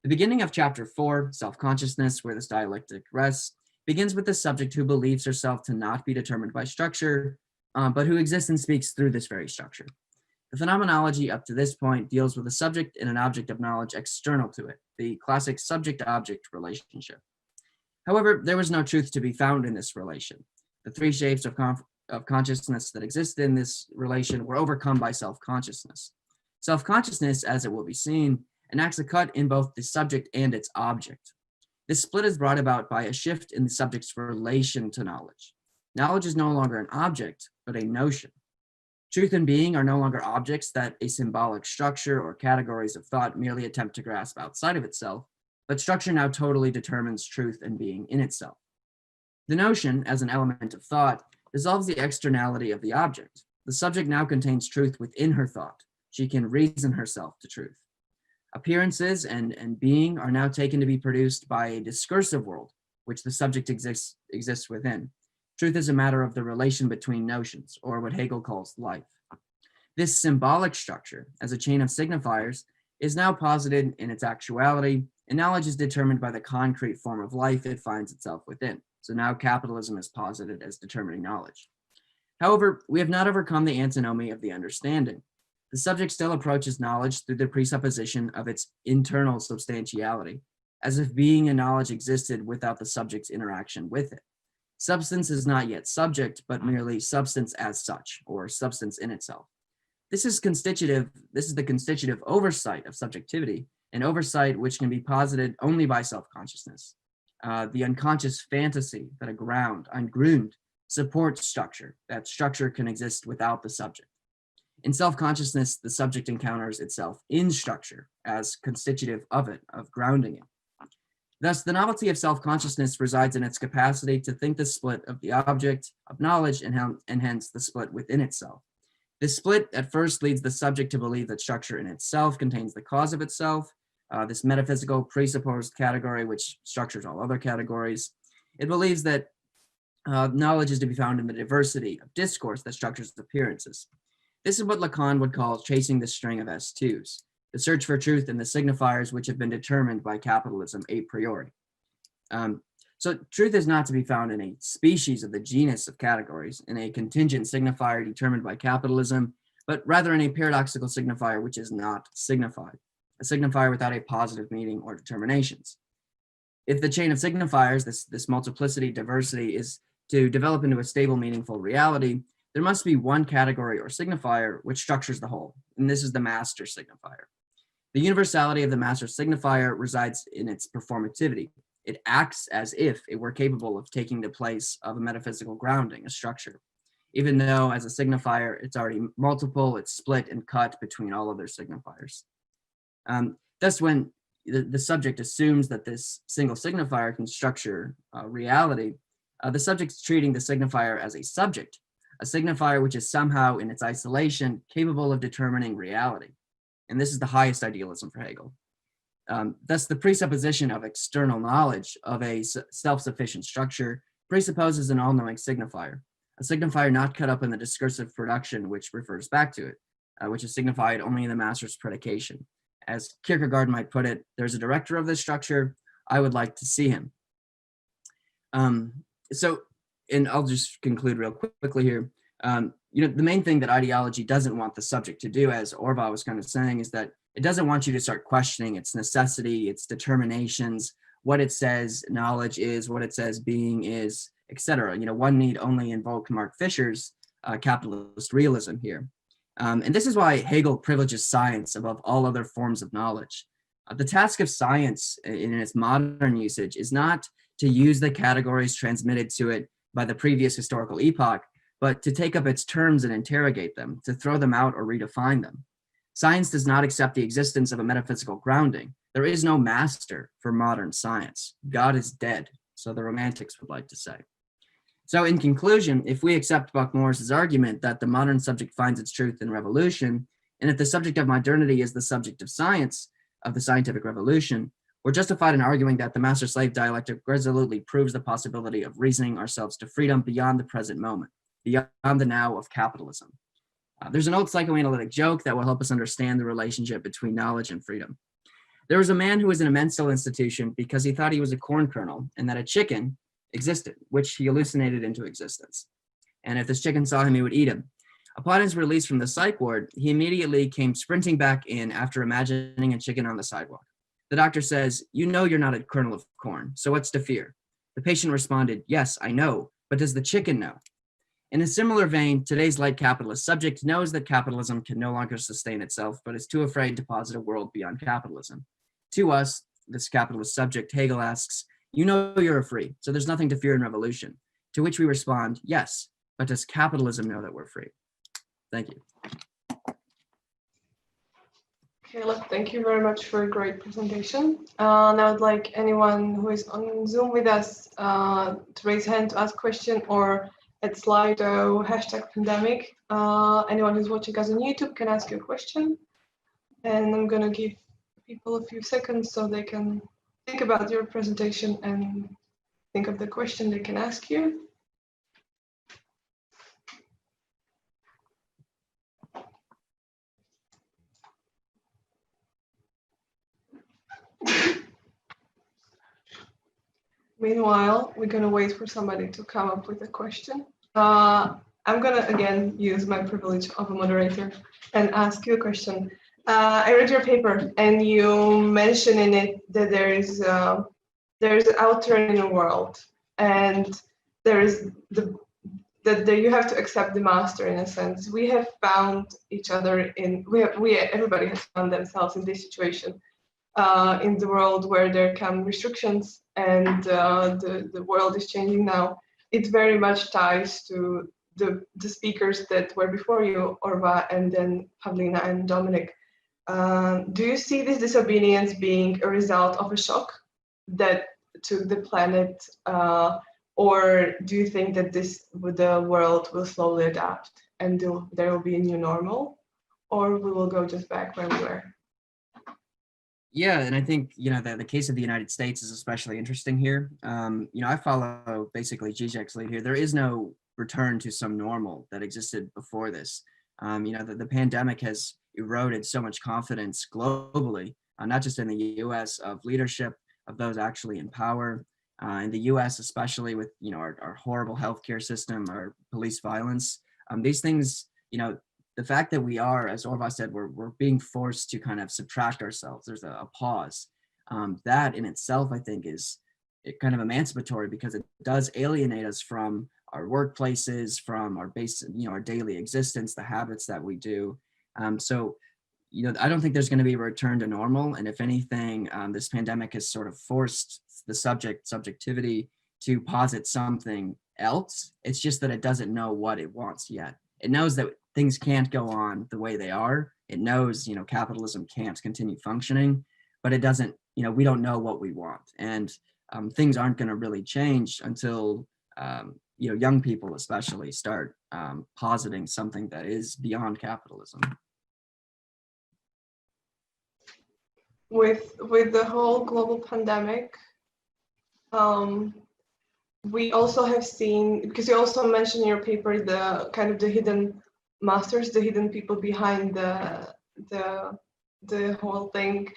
The beginning of chapter 4, self-consciousness, where this dialectic rests, begins with the subject who believes herself to not be determined by structure, but who exists and speaks through this very structure. The phenomenology up to this point deals with a subject and an object of knowledge external to it, the classic subject-object relationship. However, there was no truth to be found in this relation. The three shapes of consciousness that exist in this relation were overcome by self-consciousness. Self-consciousness, as it will be seen, enacts a cut in both the subject and its object. This split is brought about by a shift in the subject's relation to knowledge. Knowledge is no longer an object, but a notion. Truth and being are no longer objects that a symbolic structure or categories of thought merely attempt to grasp outside of itself, but structure now totally determines truth and being in itself. The notion, as an element of thought, dissolves the externality of the object. The subject now contains truth within her thought. She can reason herself to truth. Appearances and being are now taken to be produced by a discursive world, which the subject exists within. Truth is a matter of the relation between notions, or what Hegel calls life. This symbolic structure, as a chain of signifiers, is now posited in its actuality, and knowledge is determined by the concrete form of life it finds itself within. So now capitalism is posited as determining knowledge. However, we have not overcome the antinomy of the understanding. The subject still approaches knowledge through the presupposition of its internal substantiality, as if being and knowledge existed without the subject's interaction with it. Substance is not yet subject, but merely substance as such, or substance in itself. This is the constitutive oversight of subjectivity, an oversight which can be posited only by self-consciousness. The unconscious fantasy that a Grund, supports structure, that structure can exist without the subject. In self-consciousness, the subject encounters itself in structure as constitutive of it, of grounding it. Thus, the novelty of self-consciousness resides in its capacity to think the split of the object of knowledge and hence the split within itself. This split at first leads the subject to believe that structure in itself contains the cause of itself, this metaphysical presupposed category which structures all other categories. It believes that knowledge is to be found in the diversity of discourse that structures appearances. This is what Lacan would call chasing the string of S2s, the search for truth in the signifiers which have been determined by capitalism a priori. So truth is not to be found in a species of the genus of categories, in a contingent signifier determined by capitalism, but rather in a paradoxical signifier which is not signified, a signifier without a positive meaning or determinations. If the chain of signifiers, this multiplicity, diversity, is to develop into a stable, meaningful reality, there must be one category or signifier which structures the whole, and this is the master signifier. The universality of the master signifier resides in its performativity. It acts as if it were capable of taking the place of a metaphysical grounding, a structure, even though as a signifier, it's already multiple, it's split and cut between all other signifiers. Thus, when the subject assumes that this single signifier can structure reality, the subject's treating the signifier as a subject, a signifier which is somehow in its isolation capable of determining reality. And this is the highest idealism for Hegel. Thus, the presupposition of external knowledge of a self-sufficient structure presupposes an all-knowing signifier, a signifier not cut up in the discursive production which refers back to it, which is signified only in the master's predication. As Kierkegaard might put it, there's a director of this structure, I would like to see him. And I'll just conclude real quickly here. The main thing that ideology doesn't want the subject to do, as Orwa was kind of saying, is that it doesn't want you to start questioning its necessity, its determinations, what it says knowledge is, what it says being is, etc. One need only invoke Mark Fisher's capitalist realism here. And this is why Hegel privileges science above all other forms of knowledge. The task of science in its modern usage is not to use the categories transmitted to it by the previous historical epoch, but to take up its terms and interrogate them, to throw them out or redefine them. Science does not accept the existence of a metaphysical grounding. There is no master for modern science. God is dead, so the Romantics would like to say. So in conclusion, if we accept Buck-Morris's argument that the modern subject finds its truth in revolution, and if the subject of modernity is the subject of science, of the scientific revolution, we're justified in arguing that the master-slave dialectic resolutely proves the possibility of reasoning ourselves to freedom beyond the present moment, beyond the now of capitalism. There's an old psychoanalytic joke that will help us understand the relationship between knowledge and freedom. There was a man who was in a mental institution because he thought he was a corn kernel and that a chicken existed, which he hallucinated into existence. And if this chicken saw him, he would eat him. Upon his release from the psych ward, he immediately came sprinting back in after imagining a chicken on the sidewalk. The doctor says, "You know you're not a kernel of corn, so what's to fear?" The patient responded, "Yes, I know, but does the chicken know?" In a similar vein, today's light capitalist subject knows that capitalism can no longer sustain itself, but is too afraid to posit a world beyond capitalism. To us, this capitalist subject, Hegel asks, "You know you're free, so there's nothing to fear in revolution." To which we respond, "Yes, but does capitalism know that we're free?" Thank you.
Caleb, thank you very much for a great presentation. Now I'd like anyone who is on Zoom with us to raise hand to ask a question, or at Slido #pandemic. Anyone who's watching us on YouTube can ask you a question. And I'm going to give people a few seconds so they can think about your presentation and think of the question they can ask you. Meanwhile, we're going to wait for somebody to come up with a question. I'm going to, again, use my privilege of a moderator and ask you a question. I read your paper, and you mention in it that there's an alternative world, and there is that you have to accept the master in a sense. We have found each other everybody has found themselves in this situation in the world where there come restrictions, and the world is changing now. It very much ties to the speakers that were before you, Orwa, and then Pavlina and Dominik. Do you see this disobedience being a result of a shock that took the planet, or do you think that the world will slowly adapt and there will be a new normal, or we will go just back where we were?
Yeah, and I think, the case of the United States is especially interesting here. I follow basically Zizek's lead here. There is no return to some normal that existed before this. The pandemic has eroded so much confidence globally, not just in the US, of leadership, of those actually in power. In the US, especially with, our horrible healthcare system, our police violence, these things, the fact that we are, as Orwa said, we're being forced to kind of subtract ourselves. There's a pause. That in itself, I think, is kind of emancipatory, because it does alienate us from our workplaces, from our our daily existence, the habits that we do. So, I don't think there's going to be a return to normal. And if anything, this pandemic has sort of forced the subjectivity to posit something else. It's just that it doesn't know what it wants yet. It knows that things can't go on the way they are. It knows, capitalism can't continue functioning, but it doesn't, we don't know what we want. And things aren't going to really change until, young people especially start positing something that is beyond capitalism.
With the whole global pandemic, we also have seen, because you also mentioned in your paper the kind of the hidden masters, the hidden people behind the whole thing.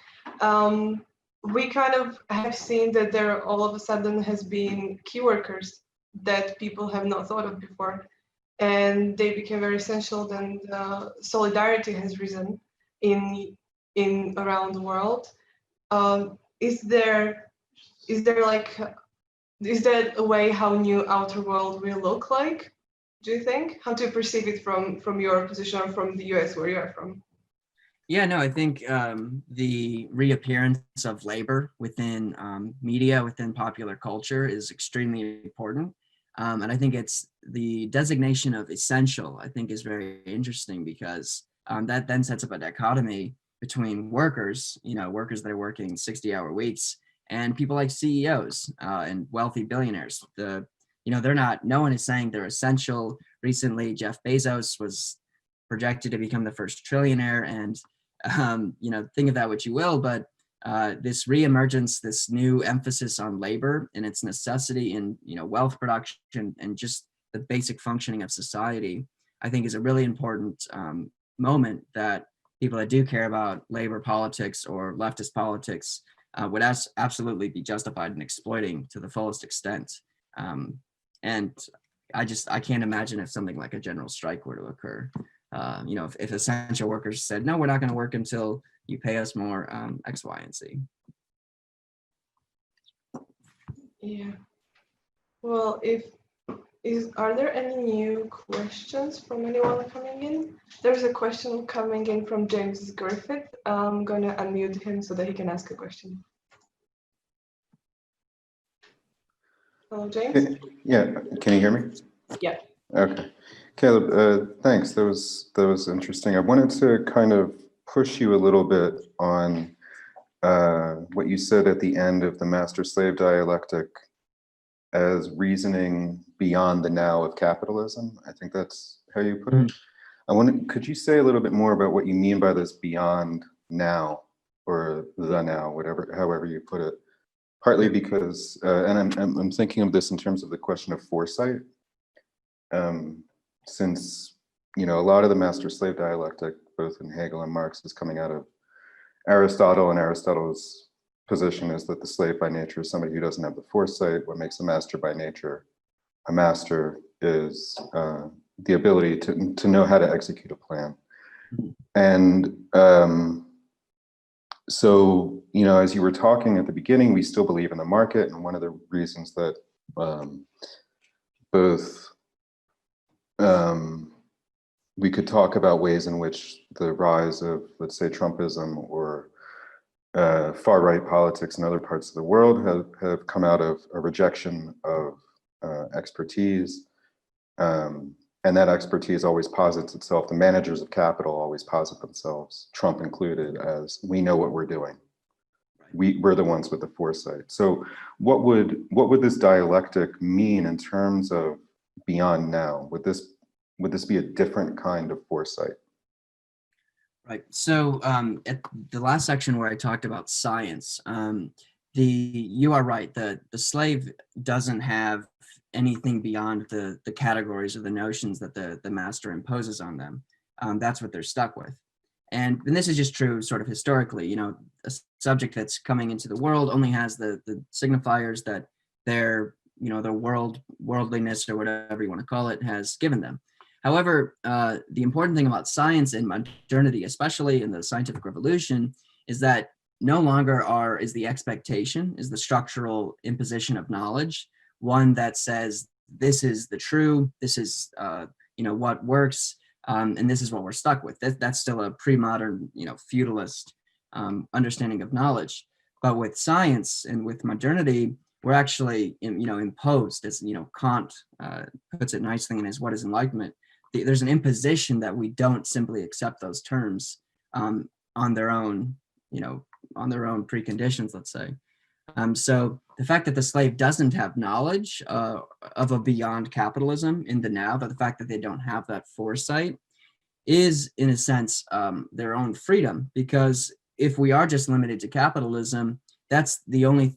We kind of have seen that there all of a sudden has been key workers that people have not thought of before, and they became very essential. Then solidarity has risen in around the world. Is there a way how new outer world will look like? Do you think? How to perceive it from your position, or from the US where you are from?
Yeah, no, I think the reappearance of labor within media, within popular culture, is extremely important. And I think it's the designation of essential, I think, is very interesting, because that then sets up a dichotomy between workers, workers that are working 60-hour weeks, and people like CEOs and wealthy billionaires. They're not, no one is saying they're essential. Recently, Jeff Bezos was projected to become the first trillionaire, and think of that what you will, but this reemergence, this new emphasis on labor and its necessity in wealth production and just the basic functioning of society, I think is a really important moment that people that do care about labor politics or leftist politics would absolutely be justified in exploiting to the fullest extent. And I can't imagine if something like a general strike were to occur. If essential workers said, no, we're not going to work until you pay us more, X, Y, and Z.
Yeah. Well, are there any new questions from anyone coming in? There's a question coming in from James Griffith. I'm going to unmute him so that he can ask a question. Hello, James.
Yeah, can you hear me?
Yeah.
Okay. Caleb, thanks. That was interesting. I wanted to kind of push you a little bit on what you said at the end of the master-slave dialectic as reasoning beyond the now of capitalism. I think that's how you put it. Could you say a little bit more about what you mean by this beyond now, or the now, however you put it? Partly because, and I'm thinking of this in terms of the question of foresight, since a lot of the master-slave dialectic, both in Hegel and Marx, is coming out of Aristotle, and Aristotle's position is that the slave by nature is somebody who doesn't have the foresight. What makes a master by nature a master is the ability to know how to execute a plan. And so, as you were talking at the beginning, we still believe in the market, and one of the reasons that we could talk about ways in which the rise of, let's say, Trumpism or far-right politics in other parts of the world have come out of a rejection of expertise. And that expertise always posits itself. The managers of capital always posit themselves, Trump included, as we know what we're doing. We're the ones with the foresight. So what would this dialectic mean in terms of beyond now? Would this be a different kind of foresight?
Right. So at the last section where I talked about science, you are right. The slave doesn't have anything beyond the categories or the notions that the master imposes on them. That's what they're stuck with. And this is just true sort of historically. A subject that's coming into the world only has the signifiers that their worldliness, or whatever you want to call it, has given them. However, the important thing about science and modernity, especially in the scientific revolution, is that no longer is the structural imposition of knowledge one that says this is the true, this is what works, and this is what we're stuck with. That's still a pre-modern feudalist understanding of knowledge. But with science and with modernity, we're actually imposed, as Kant puts it nicely in his What is Enlightenment. There's an imposition that we don't simply accept those terms on their own preconditions, let's say. So the fact that the slave doesn't have knowledge of a beyond capitalism in the now, but the fact that they don't have that foresight is, in a sense, their own freedom. Because if we are just limited to capitalism, that's the only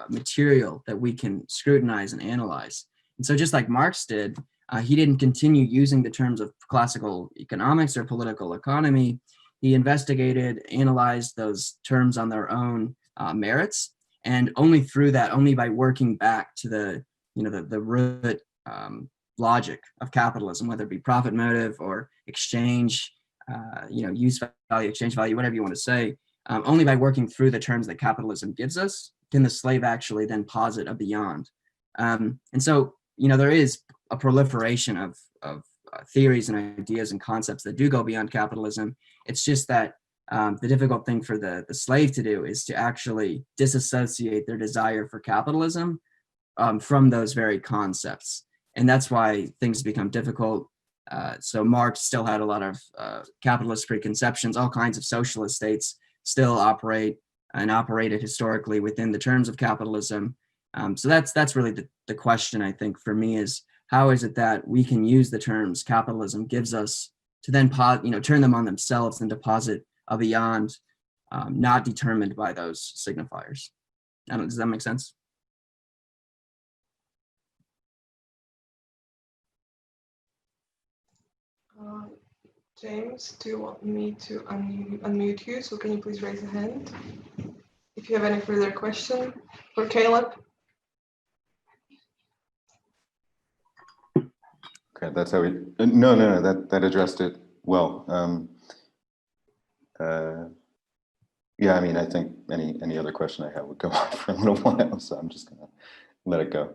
material that we can scrutinize and analyze. And so just like Marx did, he didn't continue using the terms of classical economics or political economy. He investigated, analyzed those terms on their own merits, and only by working back to the root logic of capitalism, whether it be profit motive or exchange, use value, exchange value, whatever you want to say, only by working through the terms that capitalism gives us can the slave actually then posit a beyond. And so, there is a proliferation of theories and ideas and concepts that do go beyond capitalism. It's just that the difficult thing for the slave to do is to actually disassociate their desire for capitalism from those very concepts. And that's why things become difficult. So Marx still had a lot of capitalist preconceptions. All kinds of socialist states still operated historically within the terms of capitalism. So that's really the question, I think, for me, is how is it that we can use the terms capitalism gives us to then turn them on themselves and deposit a beyond not determined by those signifiers. Does that make sense?
James, do you want me to unmute you? So can you please raise a hand if you have any further question for Caleb?
Okay, that's how we. No. That addressed it well. Yeah, I mean, I think any other question I have would go on for a little while, so I'm just gonna let it go.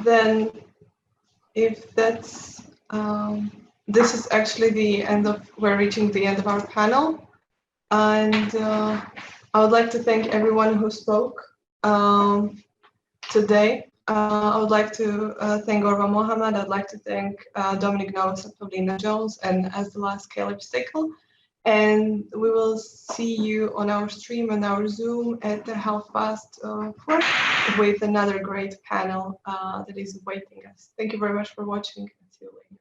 Then, if that's this is actually we're reaching the end of our panel, and I would like to thank everyone who spoke today. I would like to thank Orwa Mohamad. I'd like to thank Dominik, Novosád, Pavlina Jones, and as the last Stekl. And we will see you on our stream and our Zoom at 4:30 with another great panel that is awaiting us. Thank you very much for watching. See you later.